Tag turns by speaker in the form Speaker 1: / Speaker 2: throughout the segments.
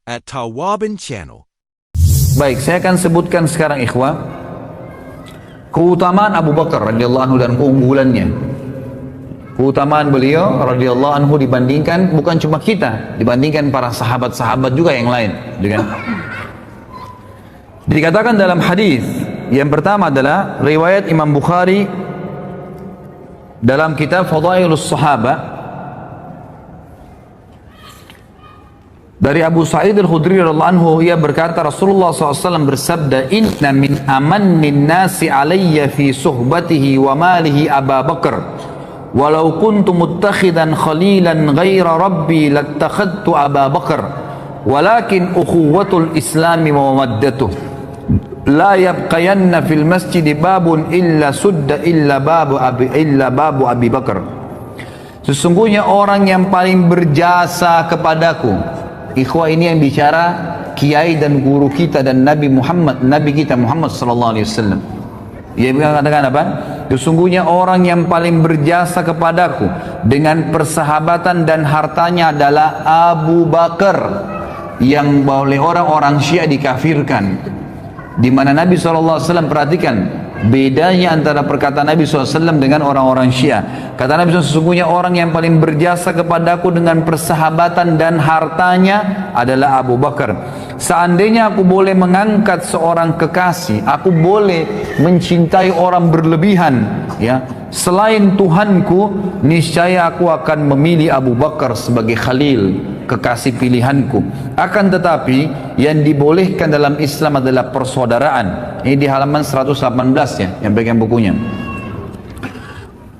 Speaker 1: at Tawabin Channel.
Speaker 2: Baik, saya akan sebutkan sekarang ikhwah keutamaan Abu Bakar radhiyallahu anhu dan keunggulannya. Keutamaan beliau radhiyallahu anhu dibandingkan bukan cuma kita, dibandingkan para sahabat-sahabat juga yang lain, kan? Dikatakan dalam hadis yang pertama adalah riwayat Imam Bukhari dalam kitab Fadailus Sahabah dari Abu Sa'id Al-Khudri radhiyallahu anhu, ia berkata Rasulullah SAW bersabda, inna min amannin nasi alayya fi suhbatihi wa malihi Aba Bakar walau kuntu muttakhidan khalilan ghaira rabbi lattakhadtu Aba Bakar walakin ukhuwatul islami wa mawaddatuh la yabqayanna fil masjid babun illa sudda illa babu Abi Bakar. Sesungguhnya orang yang paling berjasa kepadaku, ikhwah ini yang bicara kiai dan guru kita dan Nabi kita Muhammad sallallahu alaihi wasallam. Ia mengatakan apa? Sesungguhnya orang yang paling berjasa kepadaku dengan persahabatan dan hartanya adalah Abu Bakar, yang oleh orang-orang Syiah dikafirkan. Di mana Nabi SAW, perhatikan bedanya antara perkataan Nabi SAW dengan orang-orang Syiah. Kata Nabi SAW, sesungguhnya orang yang paling berjasa kepadaku dengan persahabatan dan hartanya adalah Abu Bakar. Seandainya aku boleh mengangkat seorang kekasih, aku boleh mencintai orang berlebihan, ya, selain Tuhanku, niscaya aku akan memilih Abu Bakar sebagai khalil, kekasih pilihanku. Akan tetapi yang dibolehkan dalam Islam adalah persaudaraan. Ini di halaman 118 ya, yang bagian bukunya.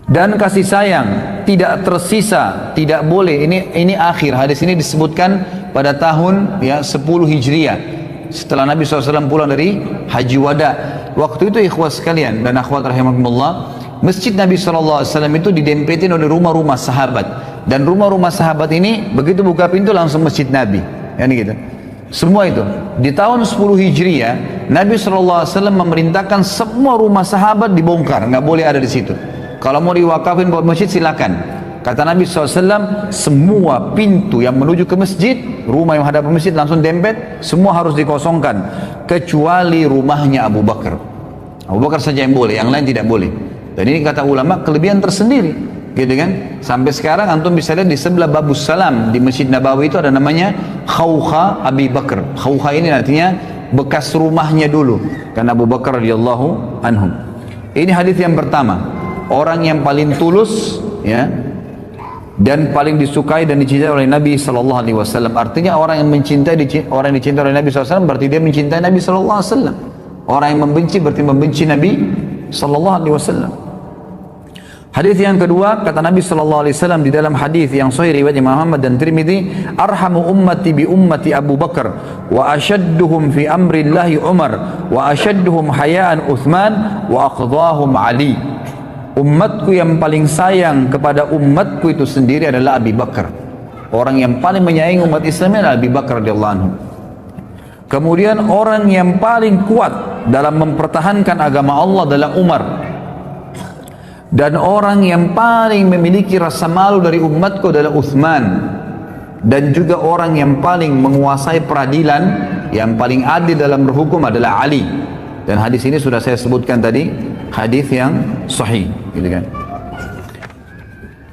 Speaker 2: Dan kasih sayang tidak tersisa, tidak boleh. Ini akhir hadis ini disebutkan pada tahun ya 10 Hijriah setelah Nabi SAW pulang dari Haji Wada. Waktu itu ikhwah sekalian dan akhwat rahimakumullah, masjid Nabi SAW itu didempetin oleh rumah-rumah sahabat, dan rumah-rumah sahabat ini begitu buka pintu langsung masjid Nabi, yani gitu. Semua itu di tahun 10 Hijriah Nabi SAW memerintahkan semua rumah sahabat dibongkar, nggak boleh ada di situ. Kalau mau diwakafin buat masjid silakan. Kata Nabi SAW, semua pintu yang menuju ke masjid, rumah yang hadap ke masjid langsung dempet, semua harus dikosongkan kecuali rumahnya Abu Bakar. Abu Bakar saja yang boleh, yang lain tidak boleh. Dan ini kata ulama kelebihan tersendiri, gitu kan? Sampai sekarang antum bisa lihat di sebelah Babus Salam di Masjid Nabawi itu ada namanya Khawkha Abi Bakar. Khawkha ini artinya bekas rumahnya dulu, karena Abu Bakar radhiyallahu anhu. Ini hadis yang pertama. Orang yang paling tulus, ya, dan paling disukai dan dicintai oleh Nabi sallallahu alaihi wasallam. Artinya orang yang orang yang dicintai oleh Nabi sallallahu alaihi wasallam berarti dia mencintai Nabi sallallahu alaihi wasallam. Orang yang membenci berarti membenci Nabi sallallahu alaihi wasallam. Hadis yang kedua, kata Nabi sallallahu alaihi wasallam di dalam hadis yang sahih riwayat Imam Ahmad dan Tirmidzi, arhamu ummati bi ummati Abu Bakar wa ashadduhum fi amri Allahi Umar wa ashadduhum hayaan Uthman wa aqdahum Ali. Umatku yang paling sayang kepada umatku itu sendiri adalah Abi Bakar. Orang yang paling menyayangi umat Islam adalah Abi Bakar radhiyallahu anhu. Kemudian orang yang paling kuat dalam mempertahankan agama Allah adalah Umar. Dan orang yang paling memiliki rasa malu dari umatku adalah Uthman. Dan juga orang yang paling menguasai peradilan, yang paling adil dalam berhukum adalah Ali. Dan hadis ini sudah saya sebutkan tadi, hadis yang sahih, gitu kan.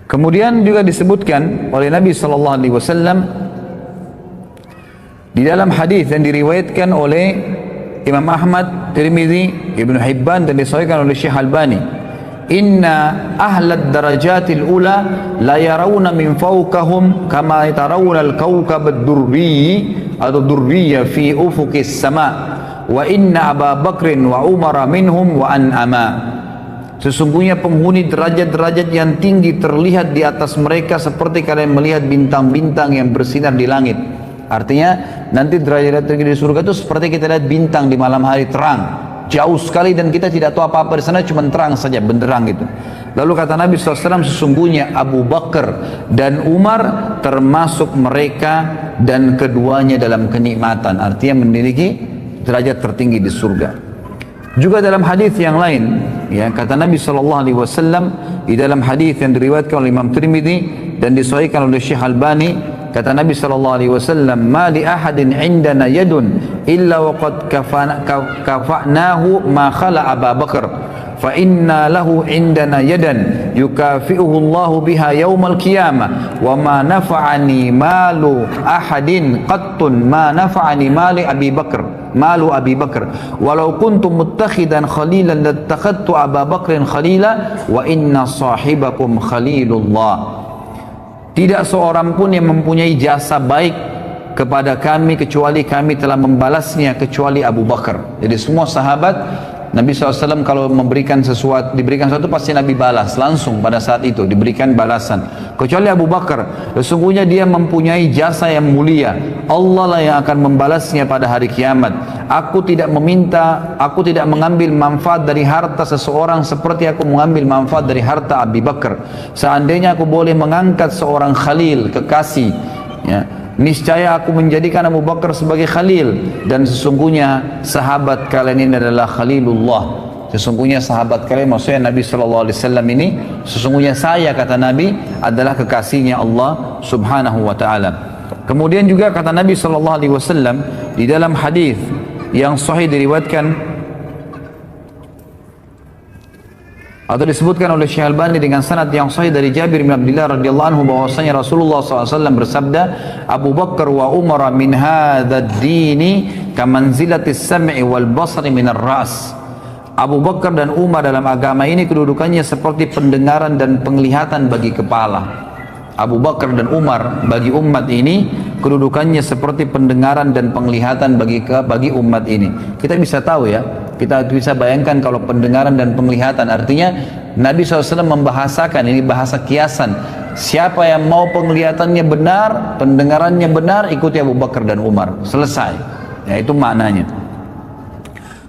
Speaker 2: Kemudian juga disebutkan oleh Nabi sallallahu alaihi wasallam di dalam hadis yang diriwayatkan oleh Imam Ahmad, Tirmidzi, Ibnu Hibban dan disahihkan oleh Syekh Albani, inna ahlad darajatil ula la yarawna min fawqahum kama tarawna al-kawkab ad-durri atau durriya fi ufuqis sama' wa inna Aba Bakrin wa Umar minhum wa an'ama. Sesungguhnya penghuni derajat-derajat yang tinggi terlihat di atas mereka seperti kalian melihat bintang-bintang yang bersinar di langit. Artinya nanti derajat tinggi di surga itu seperti kita lihat bintang di malam hari terang, jauh sekali, dan kita tidak tahu apa-apa di sana, cuma terang saja, benderang gitu. Lalu kata Nabi SAW, sesungguhnya Abu Bakar dan Umar termasuk mereka dan keduanya dalam kenikmatan, artinya memiliki derajat tertinggi di surga. Juga dalam hadis yang lain, ya, kata Nabi SAW di dalam hadis yang diriwayatkan oleh Imam Tirmidzi dan disahihkan oleh Syekh Albani, Kata Nabi SAW, ma li ahadin indana yadun illa waqad kafa'nahu ma khala Abu Bakar, fa inna lahu indana yadan yukafi'uhu Allah biha yaumal qiyamah, wa ma nafa'ani malu ahadin qattun ma nafa'ani mali Abi Bakar, malu Abi Bakar, walau kuntu muttakhidan khalilan lattakhadtu Abu Bakrin khalila, wa inna sahibakum khalilullah. Tidak seorang pun yang mempunyai jasa baik kepada kami kecuali kami telah membalasnya, kecuali Abu Bakar. Jadi semua sahabat Nabi SAW kalau diberikan sesuatu pasti Nabi balas langsung pada saat itu, diberikan balasan. Kecuali Abu Bakar, sesungguhnya dia mempunyai jasa yang mulia, Allah lah yang akan membalasnya pada hari kiamat. Aku tidak mengambil manfaat dari harta seseorang seperti aku mengambil manfaat dari harta Abu Bakar. Seandainya aku boleh mengangkat seorang khalil, kekasih, ya, niscaya aku menjadikan Abu Bakar sebagai khalil, dan sesungguhnya sahabat kalian ini adalah khalilullah. Sesungguhnya sahabat kalian, maksudnya Nabi SAW ini, sesungguhnya saya, kata Nabi, adalah kekasihnya Allah Subhanahu wa ta'ala. Kemudian juga kata Nabi SAW di dalam hadis yang sahih diriwayatkan atau disebutkan oleh Syekh Albani dengan sanad yang sahih dari Jabir bin Abdullah radhiyallahu anhu bahwasanya Rasulullah SAW bersabda, Abu Bakar wa Umar min hadzal dini kamanzilatis sam'i wal basri min ar-ras. Abu Bakar dan Umar dalam agama ini kedudukannya seperti pendengaran dan penglihatan bagi kepala. Abu Bakar dan Umar bagi umat ini kedudukannya seperti pendengaran dan penglihatan bagi umat ini. Kita bisa tahu ya, kita bisa bayangkan kalau pendengaran dan penglihatan, artinya Nabi SAW membahasakan, ini bahasa kiasan, siapa yang mau penglihatannya benar, pendengarannya benar, ikuti Abu Bakar dan Umar, selesai ya, itu maknanya.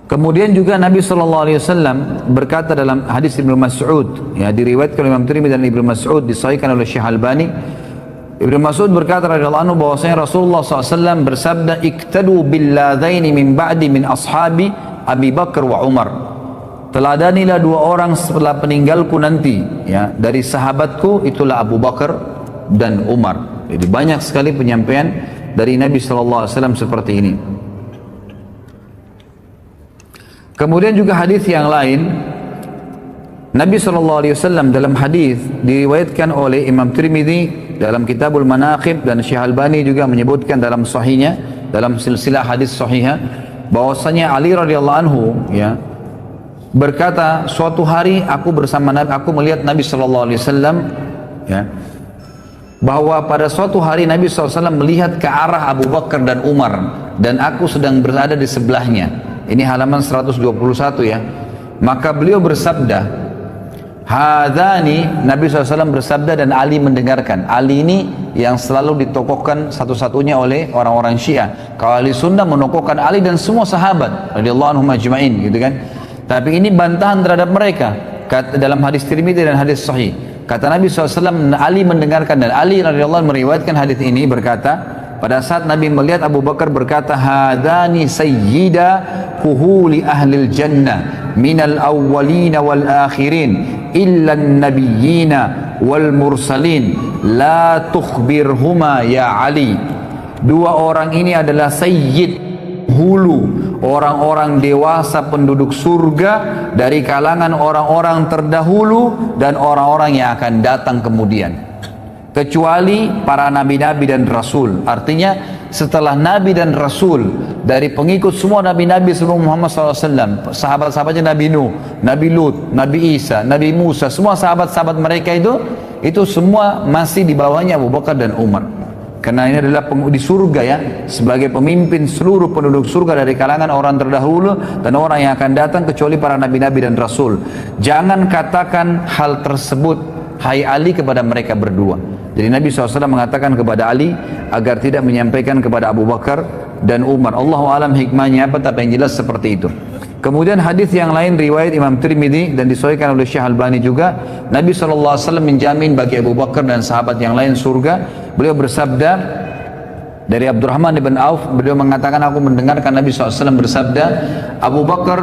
Speaker 2: Kemudian juga Nabi SAW berkata dalam hadis Ibnu Mas'ud, ya, diriwayatkan oleh Imam Tirmidzi dan Ibnu Mas'ud, disahihkan oleh Syekh Albani. Ibnu Mas'ud berkata radhiyallahu anhu bahwasanya Rasulullah SAW bersabda, iktadu billadaini min ba'di min ashabi Abi Bakar wa Umar. Teladanilah dua orang setelah peninggalku nanti, ya, dari sahabatku, itulah Abu Bakar dan Umar. Jadi banyak sekali penyampaian dari Nabi SAW seperti ini. Kemudian juga hadis yang lain, Nabi SAW dalam hadis diriwayatkan oleh Imam Tirmidzi dalam Kitabul Manaqib, dan Syekh Albani juga menyebutkan dalam sahihnya, dalam silsilah hadis sahihah, bahwasanya Ali radhiyallahu anhu, ya, berkata, suatu hari aku bersama Nabi, aku melihat Nabi SAW, ya, bahwa pada suatu hari Nabi SAW melihat ke arah Abu Bakar dan Umar, dan aku sedang berada di sebelahnya. Ini halaman 121 ya. Maka beliau bersabda, hadani, Nabi SAW bersabda dan Ali mendengarkan. Ali ini yang selalu ditokohkan satu-satunya oleh orang-orang Syiah. Kalau ahli sunnah menokohkan Ali dan semua sahabat radhiyallahu anhum ajma'in, gitu kan. Tapi ini bantahan terhadap mereka. Dalam hadis Tirmidzi dan hadis sahih, kata Nabi SAW, Ali mendengarkan, dan Ali radhiyallahu anhu meriwayatkan hadis ini, berkata, pada saat Nabi melihat Abu Bakar berkata, hadani sayyida kuhuli ahlil jannah minal awwalina wal akhirin illa nabiyyina wal mursalin la tukhbirhuma ya Ali. Dua orang ini adalah sayyid, hulu, orang-orang dewasa penduduk surga dari kalangan orang-orang terdahulu dan orang-orang yang akan datang kemudian, kecuali para nabi-nabi dan rasul. Artinya setelah nabi dan rasul, dari pengikut semua nabi-nabi sebelum Muhammad SAW, sahabat-sahabatnya Nabi Nuh, Nabi Lut, Nabi Isa, Nabi Musa, semua sahabat-sahabat mereka itu semua masih di bawahnya Abu Bakar dan Umar. Karena ini adalah di surga, ya, sebagai pemimpin seluruh penduduk surga dari kalangan orang terdahulu dan orang yang akan datang, kecuali para nabi-nabi dan rasul. Jangan katakan hal tersebut, hai Ali, kepada mereka berdua. Jadi Nabi SAW mengatakan kepada Ali agar tidak menyampaikan kepada Abu Bakar dan Umar. Allahu alam hikmahnya apa, tapi yang jelas seperti itu. Kemudian hadis yang lain riwayat Imam Tirmidzi dan disahihkan oleh Syekh Albani juga, Nabi SAW menjamin bagi Abu Bakar dan sahabat yang lain surga. Beliau bersabda dari Abdurrahman bin Auf, beliau mengatakan, aku mendengarkan Nabi SAW bersabda, Abu Bakar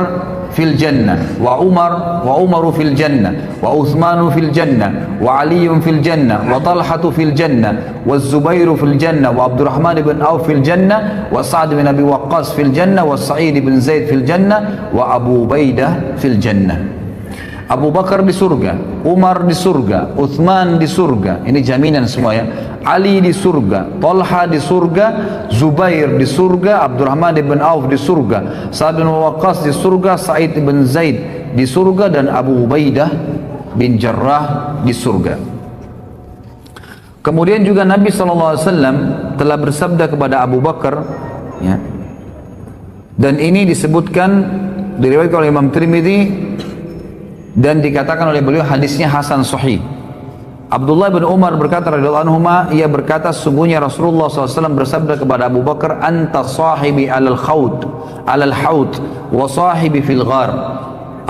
Speaker 2: fil jannah, wa Umaru fil jannah, wa Uthmanu fil jannah, wa Aliyun fil jannah, wa Talhatu fil jannah, wa Zubairu fil jannah, wa Abdurrahman ibn Auf fil jannah, wa Sa'ad bin Abi Waqqas fil jannah, wa Sa'id bin Zaid fil jannah, wa Abu Ubaidah fil jannah. Abu Bakar di surga, Umar di surga, Uthman di surga, ini jaminan semua ya. Ali di surga, Talha di surga, Zubair di surga, Abdurrahman bin Auf di surga, Sa'ad bin Waqqas di surga, Sa'id bin Zaid di surga, dan Abu Ubaidah bin Jarrah di surga. Kemudian juga Nabi SAW telah bersabda kepada Abu Bakar, ya, dan ini disebutkan, diriwayatkan oleh Imam Tirmidzi, dan dikatakan oleh beliau hadisnya hasan sahih. Abdullah bin Umar berkata radhiyallahu anhuma, ia berkata sesungguhnya Rasulullah SAW bersabda kepada Abu Bakar, anta sahibi alal haud wa sahibi fil ghar.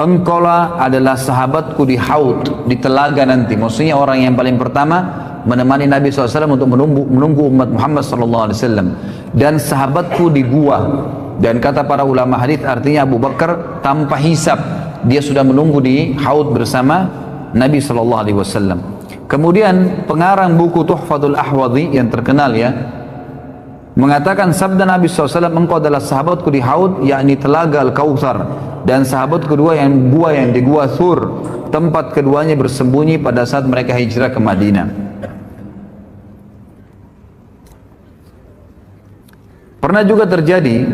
Speaker 2: Engkaulah adalah sahabatku di haud, di telaga nanti. Maksudnya orang yang paling pertama menemani Nabi SAW untuk menunggu umat Muhammad SAW, dan sahabatku di gua. Dan kata para ulama hadis artinya Abu Bakar tanpa hisab, dia sudah menunggu di haud bersama Nabi SAW. Kemudian pengarang buku Tuhfatul Ahwadhi yang terkenal ya, mengatakan sabda Nabi SAW, engkau adalah sahabatku di haud, yakni telaga Al-Kautsar, dan sahabat kedua yang di gua Thur, tempat keduanya bersembunyi pada saat mereka hijrah ke Madinah. Pernah juga terjadi,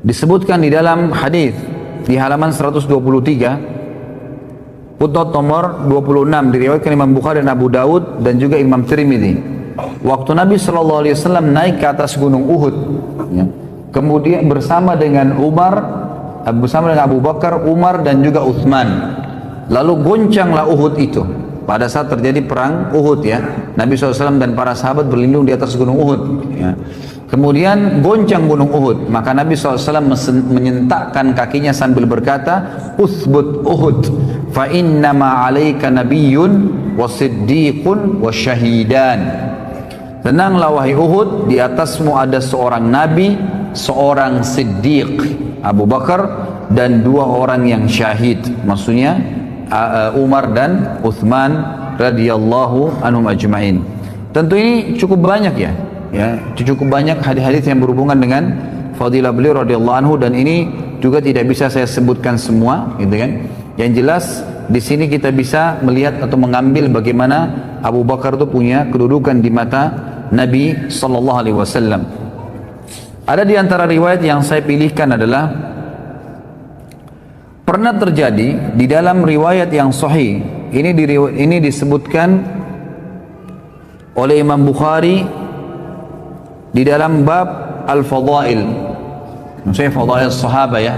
Speaker 2: disebutkan di dalam hadis di halaman 123 footnote nomor 26, diriwayatkan Imam Bukhari dan Abu Daud dan juga Imam Tirmidzi. Waktu Nabi SAW naik ke atas gunung Uhud, ya, kemudian bersama dengan Abu Bakar, Umar dan juga Uthman, lalu goncanglah Uhud itu pada saat terjadi perang Uhud ya. Nabi SAW dan para sahabat berlindung di atas gunung Uhud ya. Kemudian goncang gunung Uhud, maka Nabi SAW menyentakkan kakinya sambil berkata, uthbut Uhud, fa innama alaika nabiyyun wa siddiqun wa syahidan. Tenanglah wahai Uhud, di atasmu ada seorang nabi, seorang siddiq, Abu Bakar, dan dua orang yang syahid, maksudnya Umar dan Uthman radhiyallahu anhum ajma'in. Tentu ini cukup banyak ya. Ya, cukup banyak hadis-hadis yang berhubungan dengan fadilah beliau radhiyallahu anhu, dan ini juga tidak bisa saya sebutkan semua, gitu kan. Yang jelas di sini kita bisa melihat atau mengambil bagaimana Abu Bakar itu punya kedudukan di mata Nabi sallallahu alaihi wasallam. Ada di antara riwayat yang saya pilihkan adalah pernah terjadi di dalam riwayat yang sahih. Ini disebutkan oleh Imam Bukhari di dalam bab Al-Fadail, maksudnya Fadail Sahabat ya.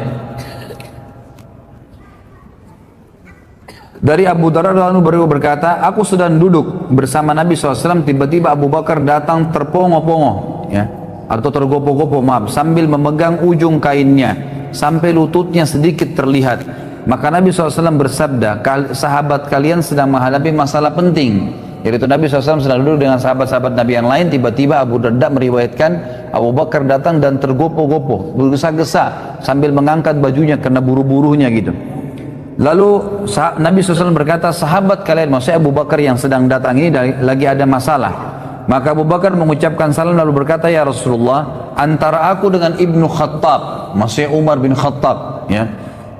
Speaker 2: Dari Abu Darda radhiyallahu berkata, aku sedang duduk bersama Nabi SAW, tiba-tiba Abu Bakar datang terpongo-pongo ya, atau tergopoh-gopoh maaf, sambil memegang ujung kainnya sampai lututnya sedikit terlihat. Maka Nabi SAW bersabda, sahabat kalian sedang menghadapi masalah penting. Yaitu Nabi SAW sedang duduk dengan sahabat-sahabat Nabi yang lain, tiba-tiba Abu Darda meriwayatkan Abu Bakar datang dan tergopoh-gopoh, bergesa-gesa sambil mengangkat bajunya karena buru-burunya gitu. Lalu Nabi SAW berkata, sahabat kalian, maksudnya Abu Bakar yang sedang datang ini lagi ada masalah. Maka Abu Bakar mengucapkan salam lalu berkata, ya Rasulullah, antara aku dengan Ibnu Khattab, maksudnya Umar bin Khattab ya,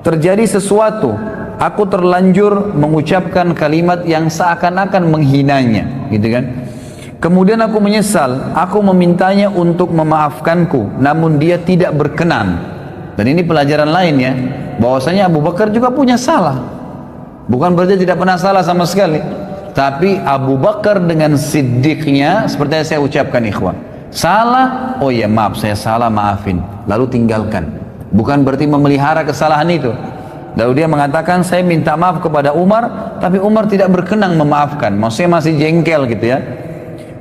Speaker 2: terjadi sesuatu. Aku terlanjur mengucapkan kalimat yang seakan-akan menghinanya, gitu kan. Kemudian aku menyesal, aku memintanya untuk memaafkanku, namun dia tidak berkenan. Dan ini pelajaran lain ya, bahwasanya Abu Bakar juga punya salah. Bukan berarti tidak pernah salah sama sekali. Tapi Abu Bakar dengan siddiqnya, seperti yang saya ucapkan ikhwan, salah, oh ya maaf saya salah, maafin, lalu tinggalkan. Bukan berarti memelihara kesalahan itu. Lalu dia mengatakan, saya minta maaf kepada Umar, tapi Umar tidak berkenan memaafkan, maksudnya masih jengkel gitu ya.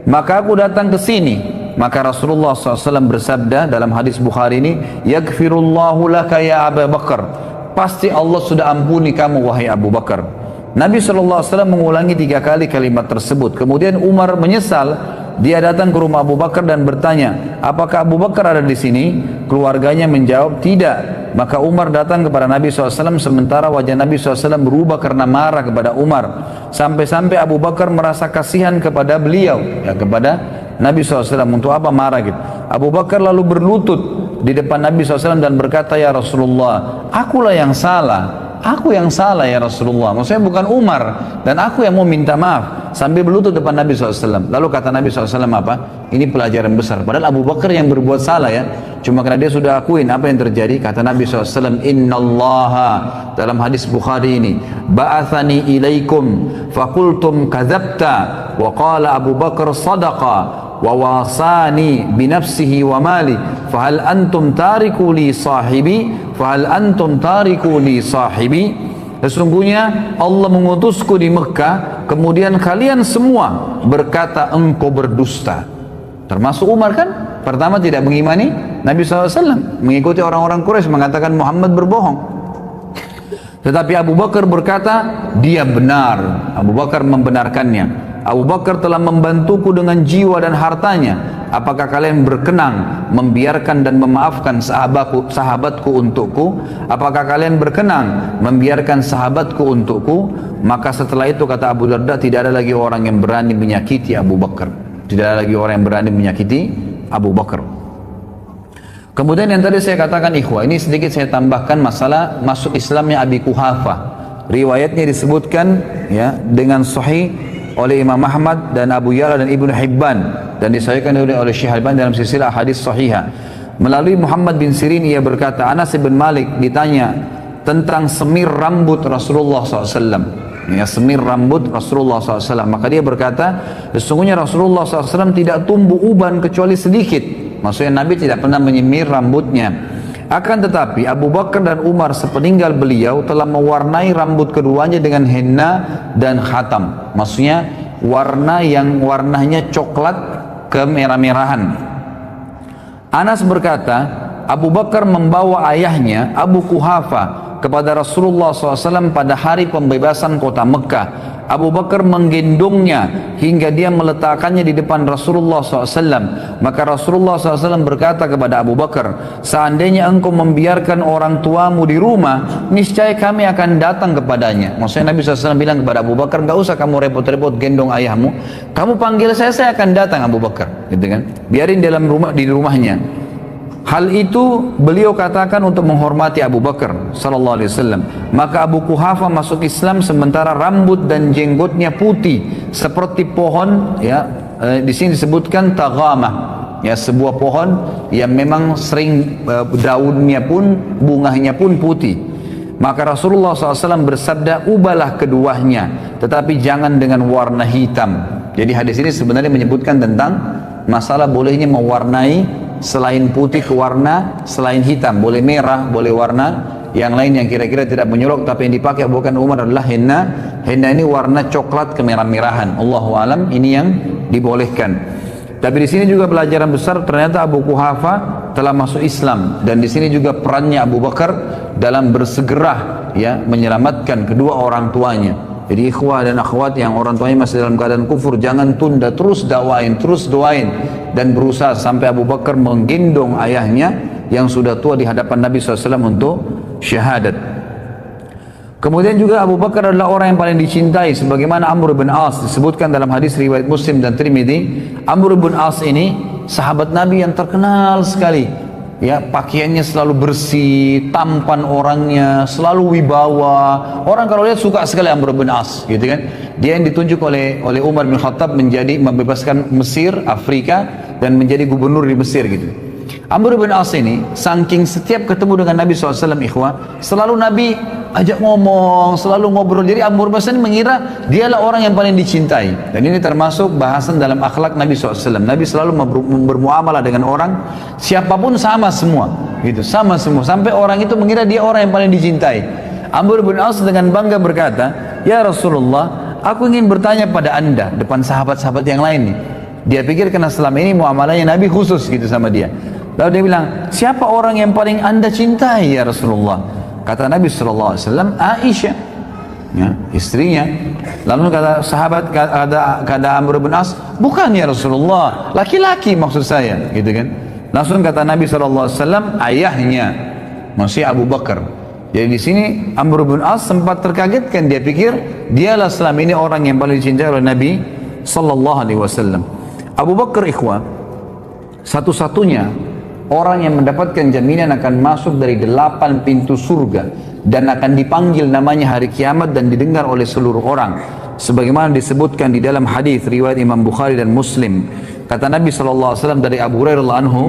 Speaker 2: Maka aku datang ke sini, maka Rasulullah SAW bersabda dalam hadis Bukhari ini, yaghfirullahu laka ya Abu Bakar, pasti Allah sudah ampuni kamu wahai Abu Bakar. Nabi SAW mengulangi 3 kali kalimat tersebut. Kemudian Umar menyesal, Dia datang ke rumah Abu Bakar dan bertanya, apakah Abu Bakar ada di sini? Keluarganya menjawab, tidak. Maka Umar datang kepada Nabi SAW, sementara wajah Nabi SAW berubah karena marah kepada Umar. Sampai-sampai Abu Bakar merasa kasihan kepada beliau, ya, kepada Nabi SAW. Untuk apa marah gitu? Abu Bakar lalu berlutut di depan Nabi SAW dan berkata, ya Rasulullah, akulah yang salah. Aku yang salah ya Rasulullah. Maksudnya bukan Umar. Dan aku yang mau minta maaf. Sambil berlutut depan Nabi SAW. Lalu kata Nabi SAW apa? Ini pelajaran besar. Padahal Abu Bakar yang berbuat salah ya. Cuma karena dia sudah akuin apa yang terjadi. Kata Nabi SAW, Innallaha, dalam hadis Bukhari ini, Ba'athani ilaikum fakultum kadzabta wa qala Abu Bakar sadaqa wa wasani binafsihi wa mali fahal antum tariku li sahibi fahal antum tariku li sahibi. Sesungguhnya Allah mengutusku di Mekah, kemudian kalian semua berkata engkau berdusta. Termasuk Umar kan? Pertama tidak mengimani Nabi SAW, mengikuti orang-orang Quraisy mengatakan Muhammad berbohong. Tetapi Abu Bakar berkata dia benar. Abu Bakar membenarkannya. Abu Bakar telah membantuku dengan jiwa dan hartanya. Apakah kalian berkenan membiarkan dan memaafkan sahabatku untukku? Apakah kalian berkenan membiarkan sahabatku untukku? Maka setelah itu kata Abu Darda, tidak ada lagi orang yang berani menyakiti Abu Bakar. Tidak ada lagi orang yang berani menyakiti Abu Bakar. Kemudian yang tadi saya katakan ikhwah, ini sedikit saya tambahkan masalah masuk Islamnya Abi Quhafa. Riwayatnya disebutkan ya dengan sahih oleh Imam Ahmad dan Abu Ya'la dan Ibnu Hibban, dan disahihkan oleh Syekh Al-Albani dalam silsilah hadis sahihah. Melalui Muhammad bin Sirin ia berkata, Anas bin Malik ditanya tentang semir rambut Rasulullah SAW. Ya, semir rambut Rasulullah SAW. Maka dia berkata, sesungguhnya Rasulullah SAW tidak tumbuh uban kecuali sedikit. Maksudnya Nabi tidak pernah menyemir rambutnya. Akan tetapi Abu Bakar dan Umar sepeninggal beliau telah mewarnai rambut keduanya dengan henna dan khatam. Maksudnya warna yang warnanya coklat kemerah-merahan. Anas berkata, Abu Bakar membawa ayahnya Abu Quhafa kepada Rasulullah SAW pada hari pembebasan kota Mekah. Abu Bakar menggendongnya hingga dia meletakkannya di depan Rasulullah SAW. Maka Rasulullah SAW berkata kepada Abu Bakar, seandainya engkau membiarkan orang tuamu di rumah, niscaya kami akan datang kepadanya. Maksudnya Nabi SAW bilang kepada Abu Bakar, gak usah kamu repot-repot gendong ayahmu, kamu panggil saya akan datang Abu Bakar, gitu kan? Biarin dalam rumah, di rumahnya. Hal itu beliau katakan untuk menghormati Abu Bakar sallallahu alaihi wasallam. Maka Abu Quhafa masuk Islam sementara rambut dan jenggotnya putih seperti pohon, ya, di sini disebutkan taghamah, ya, sebuah pohon yang memang sering daunnya pun bunganya pun putih. Maka Rasulullah SAW bersabda, ubahlah keduanya, tetapi jangan dengan warna hitam. Jadi hadis ini sebenarnya menyebutkan tentang masalah bolehnya mewarnai selain putih ke warna selain hitam, boleh merah, boleh warna yang lain yang kira-kira tidak menyolok, tapi yang dipakai bukan Umar adalah henna. Henna ini warna coklat kemerah-merahan. Allahu alam, ini yang dibolehkan. Tapi di sini juga pelajaran besar, ternyata Abu Quhafa telah masuk Islam, dan di sini juga perannya Abu Bakar dalam bersegera ya menyelamatkan kedua orang tuanya. Jadi ikhwah dan akhwat yang orang tuanya masih dalam keadaan kufur, jangan tunda, terus dakwain, terus doain, dan berusaha sampai Abu Bakar menggendong ayahnya yang sudah tua di hadapan Nabi SAW untuk syahadat. Kemudian juga Abu Bakar adalah orang yang paling dicintai, sebagaimana Amr bin As disebutkan dalam hadis riwayat Muslim dan Tirmidzi. Amr bin As ini sahabat Nabi yang terkenal sekali. Ya, pakaiannya selalu bersih, tampan orangnya, selalu wibawa. Orang kalau lihat suka sekali Amr bin As, gitu kan? Dia yang ditunjuk oleh Umar bin Khattab menjadi membebaskan Mesir, Afrika, dan menjadi gubernur di Mesir, gitu. Amr bin As ini, saking setiap ketemu dengan Nabi SAW, ikhwah, selalu Nabi ajak ngomong, selalu ngobrol. Jadi Amr bin As ini mengira dialah orang yang paling dicintai. Dan ini termasuk bahasan dalam akhlak Nabi SAW. Nabi selalu bermuamalah dengan orang, siapapun sama semua, gitu, sama semua. Sampai orang itu mengira dia orang yang paling dicintai. Amr bin As dengan bangga berkata, ya Rasulullah, aku ingin bertanya pada anda depan sahabat-sahabat yang lain nih. Dia pikir karena selama ini muamalahnya Nabi khusus gitu sama dia. Lalu dia bilang, siapa orang yang paling anda cintai ya Rasulullah? Kata Nabi SAW, Aisyah. ya, istrinya. Lalu kata sahabat, kata Amr bin As, bukan ya Rasulullah, laki-laki maksud saya, gitu kan. Langsung kata Nabi SAW, ayahnya, maksudnya Abu Bakar. Jadi di sini Amr bin As sempat terkagetkan, dia pikir dialah selama ini orang yang paling dicintai oleh Nabi SAW. Abu Bakar ikhwah, satu-satunya orang yang mendapatkan jaminan akan masuk dari 8 pintu surga dan akan dipanggil namanya hari kiamat dan didengar oleh seluruh orang, sebagaimana disebutkan di dalam hadis riwayat Imam Bukhari dan Muslim. Kata Nabi SAW dari Abu Hurairah anhu,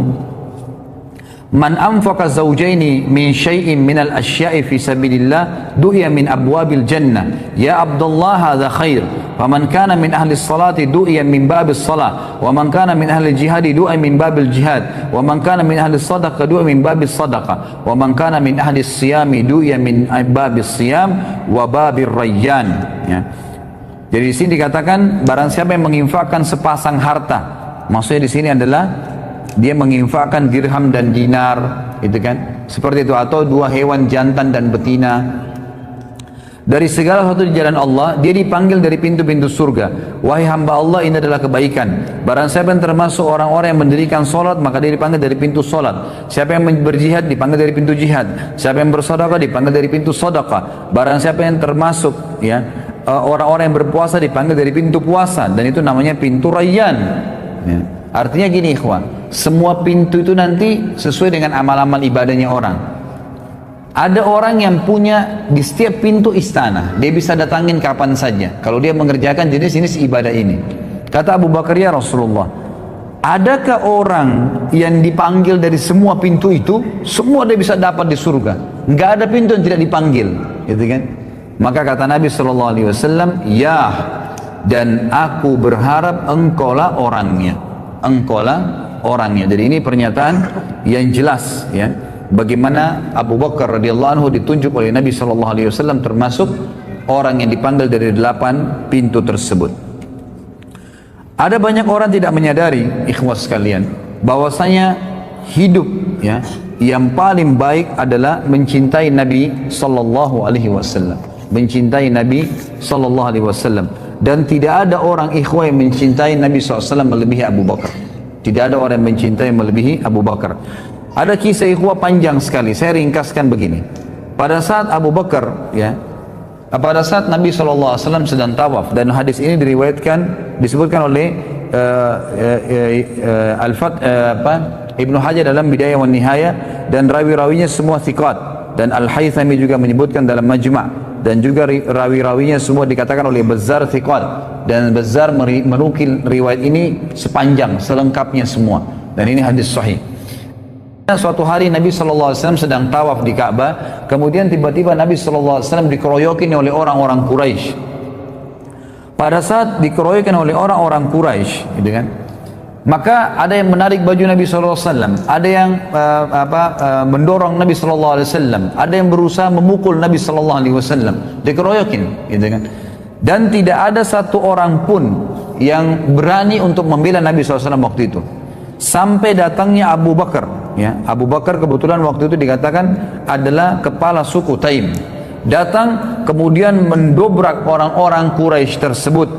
Speaker 2: man anfaqa zawjaini min syai'in minal asya'i fi sabilillah du'iya min abwabil jannah ya Abdullah hadha khair faman kana min ahli salati du'iya min babis salah wa man kana min ahli jihadi du'iya min babil jihad wa man kana min ahli sadaqah du'iya min babis sadaqah wa man kana min ahli siyami du'iya min babis siyam wa babir rayyan, ya. Jadi di sini dikatakan barang siapa yang menginfakkan sepasang harta, maksudnya di sini adalah dia menginfakkan dirham dan dinar, itu kan, seperti itu, atau 2 hewan jantan dan betina dari segala sesuatu di jalan Allah, dia dipanggil dari pintu-pintu surga. Wahai hamba Allah, ini adalah kebaikan. Barang siapa yang termasuk orang-orang yang mendirikan solat, maka dia dipanggil dari pintu solat. Siapa yang berjihad, dipanggil dari pintu jihad. Siapa yang bersedekah, dipanggil dari pintu sedekah. Barang siapa yang termasuk, ya, orang-orang yang berpuasa, dipanggil dari pintu puasa, dan itu namanya pintu rayyan, ya. Artinya gini ikhwan, semua pintu itu nanti sesuai dengan amal-amal ibadahnya orang. Ada orang yang punya di setiap pintu istana, dia bisa datangin kapan saja kalau dia mengerjakan jenis-jenis ibadah ini. Kata Abu Bakar, ya Rasulullah, adakah orang yang dipanggil dari semua pintu itu, semua dia bisa dapat di surga? Nggak ada pintu yang tidak dipanggil, gitu kan? Maka kata Nabi SAW, ya, dan aku berharap engkaulah orangnya. Engkaulah orangnya. Jadi ini pernyataan yang jelas, ya, bagaimana Abu Bakar radhiyallahu anhu ditunjuk oleh Nabi SAW termasuk orang yang dipanggil dari 8 pintu tersebut. Ada banyak orang tidak menyadari, ikhwas sekalian, bahwasanya hidup, ya, yang paling baik adalah mencintai Nabi SAW, mencintai Nabi SAW. Dan tidak ada orang ikhwah yang mencintai Nabi SAW melebihi Abu Bakar. Tidak ada orang yang mencintai melebihi Abu Bakar. Ada kisah ikhwah panjang sekali, saya ringkaskan begini. Pada saat Abu Bakar, ya, pada saat Nabi SAW sedang tawaf, dan hadis ini disebutkan oleh Ibnu Hajar dalam Bidayah wa Nihayah, dan rawi-rawinya semua thiqat, dan Al-Haythami juga menyebutkan dalam Majma', dan juga rawi-rawinya semua dikatakan oleh Bazzar thiqat, dan Bazzar menukil riwayat ini sepanjang, selengkapnya semua, dan ini hadis sahih. Suatu hari Nabi SAW sedang tawaf di Ka'bah, kemudian tiba-tiba Nabi SAW dikeroyokin oleh orang-orang Quraisy. Pada saat dikeroyokin oleh orang-orang Quraisy, gitu kan, maka ada yang menarik baju Nabi SAW, ada yang mendorong Nabi SAW, ada yang berusaha memukul Nabi SAW, dikeroyokin, gitu kan. Dan tidak ada satu orang pun yang berani untuk membela Nabi SAW waktu itu. Sampai datangnya Abu Bakar, ya, Abu Bakar kebetulan waktu itu dikatakan adalah kepala suku Taim. Datang kemudian mendobrak orang-orang Quraisy tersebut,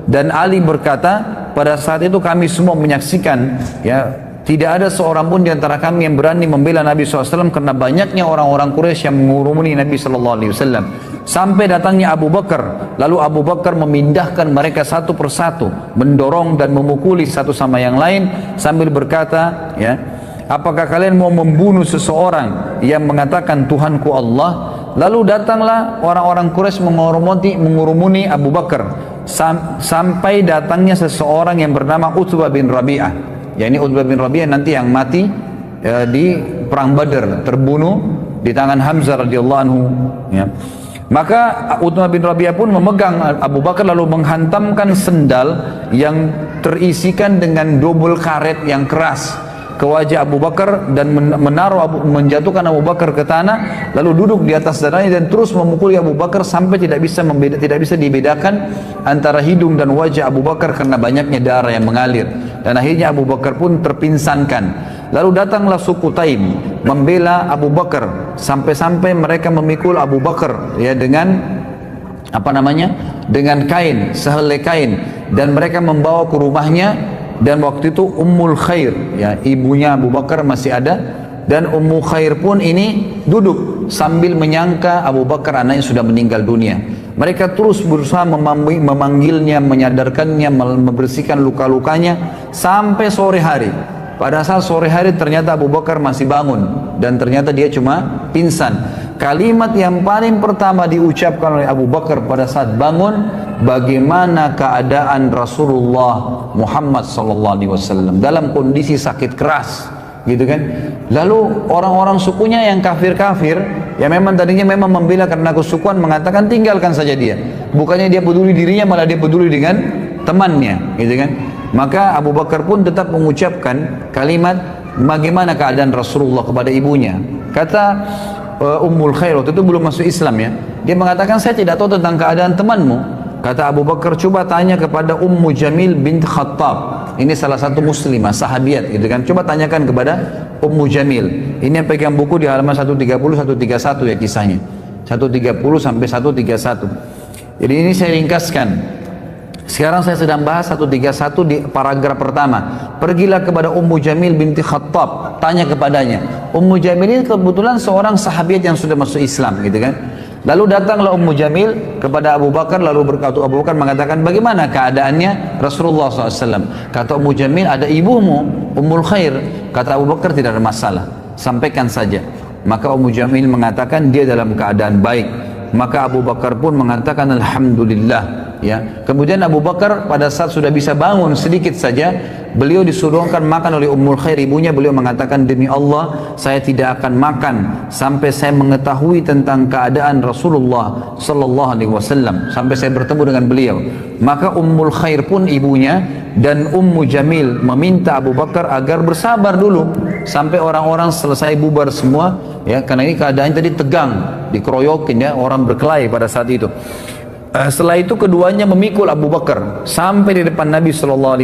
Speaker 2: dan Ali berkata, pada saat itu kami semua menyaksikan, ya, tidak ada seorang pun di antara kami yang berani membela Nabi SAW karena banyaknya orang-orang Quraisy yang mengurumuni Nabi SAW. Sampai datangnya Abu Bakar, lalu Abu Bakar memindahkan mereka satu persatu, mendorong dan memukuli satu sama yang lain sambil berkata, ya, apakah kalian mau membunuh seseorang yang mengatakan Tuhanku Allah? Lalu datanglah orang-orang Quraisy mengurumuni Abu Bakar sampai datangnya seseorang yang bernama Utbah bin Rabi'ah. Ya, ini Utbah bin Rabi'ah nanti yang mati di perang Badar, terbunuh di tangan Hamzah radhiyallahu anhu, ya. Maka Utbah bin Rabi'ah pun memegang Abu Bakar lalu menghantamkan sendal yang terisikan dengan dobel karet yang keras ke wajah Abu Bakar dan menjatuhkan Abu Bakar ke tanah, lalu duduk di atas dadanya dan terus memukuli Abu Bakar sampai tidak bisa dibedakan antara hidung dan wajah Abu Bakar karena banyaknya darah yang mengalir, dan akhirnya Abu Bakar pun terpinsankan. Lalu datanglah suku Taim membela Abu Bakar sampai-sampai mereka memikul Abu Bakar, ya, dengan dengan kain, sehelai kain, dan mereka membawa ke rumahnya. Dan waktu itu Ummul Khair, ya, ibunya Abu Bakar masih ada, dan Ummu Khair pun ini duduk sambil menyangka Abu Bakar anaknya sudah meninggal dunia. Mereka terus berusaha memanggilnya, menyadarkannya, membersihkan luka-lukanya sampai sore hari. Pada saat sore hari ternyata Abu Bakar masih bangun dan ternyata dia cuma pingsan. Kalimat yang paling pertama diucapkan oleh Abu Bakar pada saat bangun, bagaimana keadaan Rasulullah Muhammad sallallahu alaihi wasallam dalam kondisi sakit keras, gitu kan. Lalu orang-orang sukunya yang kafir-kafir, yang memang tadinya memang membela karena kesukuan, mengatakan tinggalkan saja dia. Bukannya dia peduli dirinya, malah dia peduli dengan temannya, gitu kan. Maka Abu Bakar pun tetap mengucapkan kalimat bagaimana keadaan Rasulullah kepada ibunya. Kata Ummul Khair, waktu itu belum masuk Islam ya, dia mengatakan saya tidak tahu tentang keadaan temanmu. Kata Abu Bakar, coba tanya kepada Ummu Jamil bint Khattab, ini salah satu muslimah, sahabiat gitu kan. Coba tanyakan kepada Ummu Jamil. Ini yang pegang buku di halaman 130 131 ya kisahnya, 130 sampai 131. Jadi ini saya ringkaskan. Sekarang saya sedang bahas 131 di paragraf pertama. Pergilah kepada Ummu Jamil binti Khattab, tanya kepadanya. Ummu Jamil ini kebetulan seorang sahabiat yang sudah masuk Islam, gitu kan. Lalu datanglah Ummu Jamil kepada Abu Bakar, lalu berkata, Abu Bakar mengatakan, bagaimana keadaannya Rasulullah SAW? Kata Ummu Jamil, ada ibumu, Ummul Khair. Kata Abu Bakar, tidak ada masalah, sampaikan saja. Maka Ummu Jamil mengatakan dia dalam keadaan baik. Maka Abu Bakar pun mengatakan Alhamdulillah. Ya. Kemudian Abu Bakar pada saat sudah bisa bangun sedikit saja, beliau disuruhkan makan oleh Ummul Khair, ibunya. Beliau mengatakan, demi Allah saya tidak akan makan sampai saya mengetahui tentang keadaan Rasulullah sallallahu alaihi wasallam, sampai saya bertemu dengan beliau. Maka Ummul Khair pun ibunya dan Ummu Jamil meminta Abu Bakar agar bersabar dulu sampai orang-orang selesai bubar semua, ya, karena ini keadaannya tadi tegang, dikeroyokin, ya, orang berkelahi pada saat itu. Setelah itu keduanya memikul Abu Bakar sampai di depan Nabi SAW,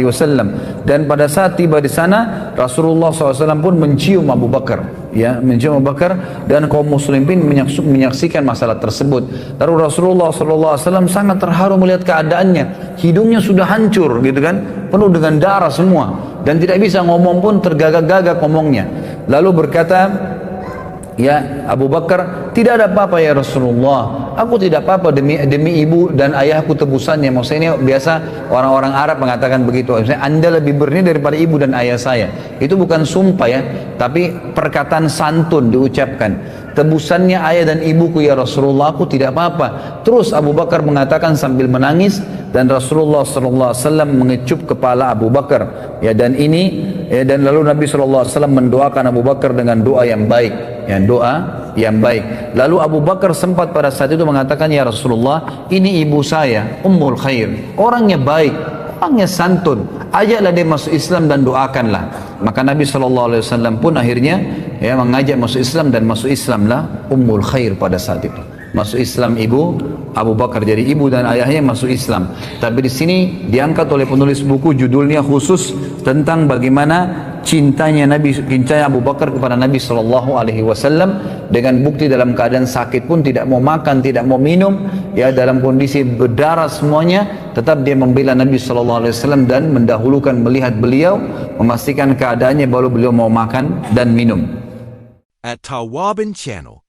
Speaker 2: dan pada saat tiba di sana Rasulullah SAW pun mencium Abu Bakar, ya, mencium Abu Bakar, dan kaum muslimin menyaksikan masalah tersebut. Lalu Rasulullah SAW sangat terharu melihat keadaannya, hidungnya sudah hancur, gitu kan, penuh dengan darah semua, dan tidak bisa ngomong pun, tergagak-gagak ngomongnya. Lalu berkata, ya Abu Bakar, tidak ada apa-apa ya Rasulullah, aku tidak apa-apa, demi ibu dan ayahku tebusannya. Maksudnya ini biasa orang-orang Arab mengatakan begitu, misalnya Anda lebih berni daripada ibu dan ayah saya. Itu bukan sumpah ya, tapi perkataan santun diucapkan. Tebusannya ayah dan ibuku ya Rasulullah, aku tidak apa-apa. Terus Abu Bakar mengatakan sambil menangis, dan Rasulullah SAW mengecup kepala Abu Bakar, ya, dan ini, ya, dan lalu Nabi SAW mendoakan Abu Bakar dengan doa yang baik, ya, doa yang baik. Lalu Abu Bakar sempat pada saat itu mengatakan, ya Rasulullah, ini ibu saya Ummul Khair, orangnya baik, orangnya santun, ajaklah dia masuk Islam dan doakanlah. Maka Nabi SAW pun akhirnya, ya, mengajak masuk Islam, dan masuk Islamlah Ummul Khair pada saat itu. Masuk Islam ibu Abu Bakar, jadi ibu dan ayahnya masuk Islam. Tapi di sini diangkat oleh penulis buku, judulnya khusus tentang bagaimana cintanya Abu Bakar kepada Nabi SAW, dengan bukti dalam keadaan sakit pun tidak mau makan, tidak mau minum, ya, dalam kondisi berdarah semuanya, tetap dia membela Nabi SAW dan mendahulukan melihat beliau, memastikan keadaannya baru beliau mau makan dan minum.
Speaker 1: At Tawabin Channel,